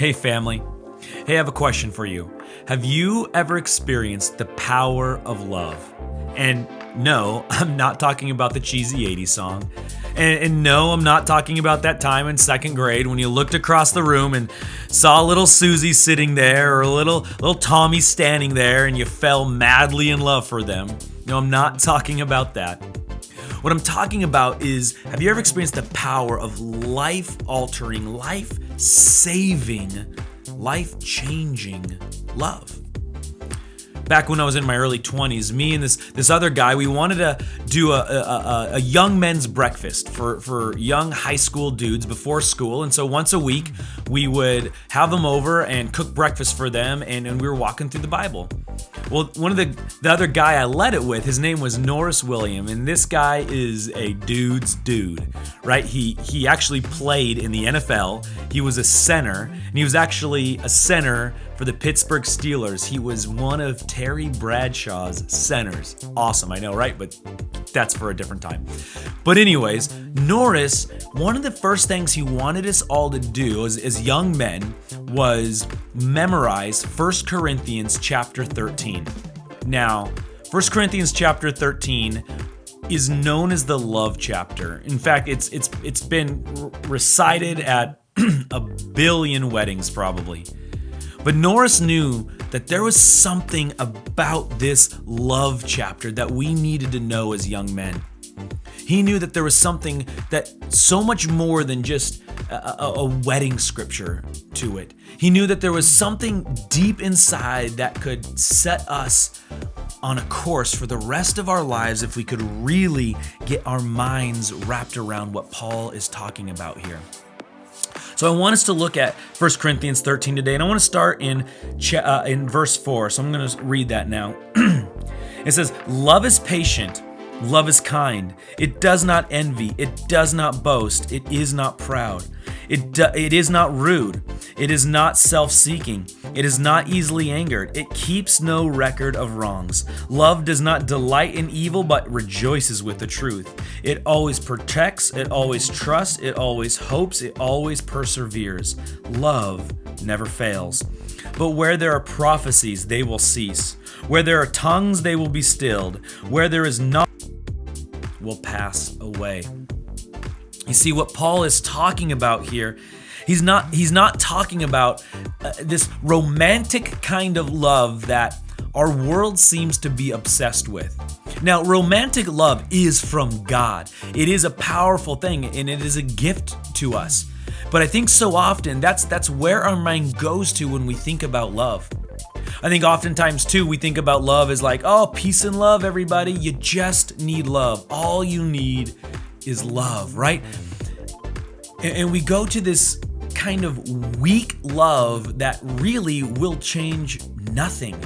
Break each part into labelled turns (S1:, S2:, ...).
S1: Hey family. Hey, I have a question for you. Have you ever experienced the power of love? And no, I'm not talking about the cheesy 80s song. And no, I'm not talking about that time in second grade when you looked across the room and saw little Susie sitting there or little Tommy standing there and you fell madly in love for them. No, I'm not talking about that. What I'm talking about is, have you ever experienced the power of life-altering, life-saving, life-changing love? Back when I was in my early 20s, me and this other guy, we wanted to do a young men's breakfast for young high school dudes before school. And so once a week, we would have them over and cook breakfast for them, and we were walking through the Bible. Well, one of the other guy I led it with, his name was Norris William, and this guy is a dude's dude, right? He actually played in the NFL. He was a center, and he was actually a center for the Pittsburgh Steelers. He was one of Terry Bradshaw's centers. Awesome, I know, right? But that's for a different time. But anyways, Norris, one of the first things he wanted us all to do as young men was memorize 1 Corinthians chapter 13. Now, 1 Corinthians chapter 13 is known as the love chapter. In fact, it's been recited at a billion weddings probably. But Norris knew that there was something about this love chapter that we needed to know as young men. He knew that there was something that so much more than just a wedding scripture to it. He knew that there was something deep inside that could set us on a course for the rest of our lives if we could really get our minds wrapped around what Paul is talking about here. So I want us to look at 1 Corinthians 13 today, and I want to start in verse 4. So I'm going to read that now. It says, "Love is patient. Love is kind. It does not envy. It does not boast. It is not proud. It is not rude. It is not self-seeking. It is not easily angered. It keeps no record of wrongs. Love does not delight in evil, but rejoices with the truth. It always protects. It always trusts. It always hopes. It always perseveres. Love never fails. But where there are prophecies, they will cease. Where there are tongues, they will be stilled. Where there is knowledge, will pass away." You see, what Paul is talking about here, he's not talking about this romantic kind of love that our world seems to be obsessed with. Now, romantic love is from God. It is a powerful thing, and it is a gift to us. But I think so often that's where our mind goes to when we think about love. I think oftentimes too we think about love as like, oh, peace and love, everybody. You just need love. All you need is love, right? And we go to this kind of weak love that really will change nothing.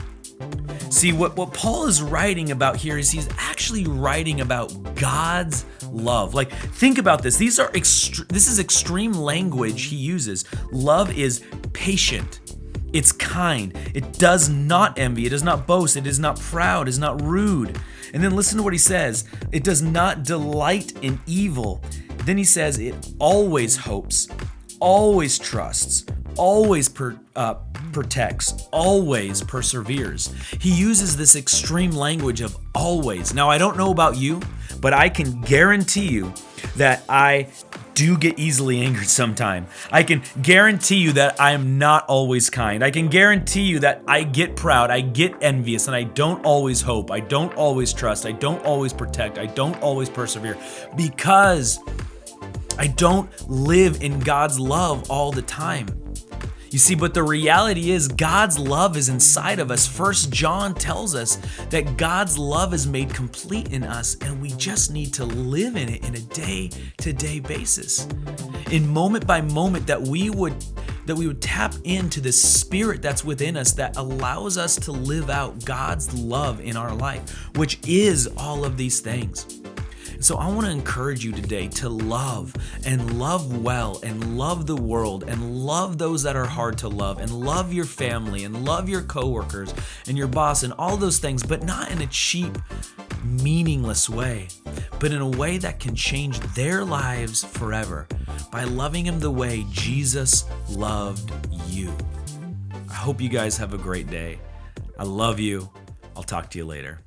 S1: See, what Paul is writing about here is he's actually writing about God's love. Like, think about this. This is extreme language he uses. Love is patient. It's kind. It does not envy. It does not boast. It is not proud. It is not rude. And then listen to what he says. It does not delight in evil. Then he says it always hopes, always trusts, always protects, always perseveres. He uses this extreme language of always. Now, I don't know about you, but I can guarantee you that I do get easily angered sometime. I can guarantee you that I am not always kind. I can guarantee you that I get proud, I get envious, and I don't always hope, I don't always trust, I don't always protect, I don't always persevere, because I don't live in God's love all the time. You see, but the reality is God's love is inside of us. 1 John tells us that God's love is made complete in us, and we just need to live in it in a day-to-day basis. In moment by moment that we would tap into the spirit that's within us that allows us to live out God's love in our life, which is all of these things. So I want to encourage you today to love and love well and love the world and love those that are hard to love and love your family and love your coworkers and your boss and all those things, but not in a cheap, meaningless way, but in a way that can change their lives forever. by loving him the way Jesus loved you. I hope you guys have a great day. I love you. I'll talk to you later.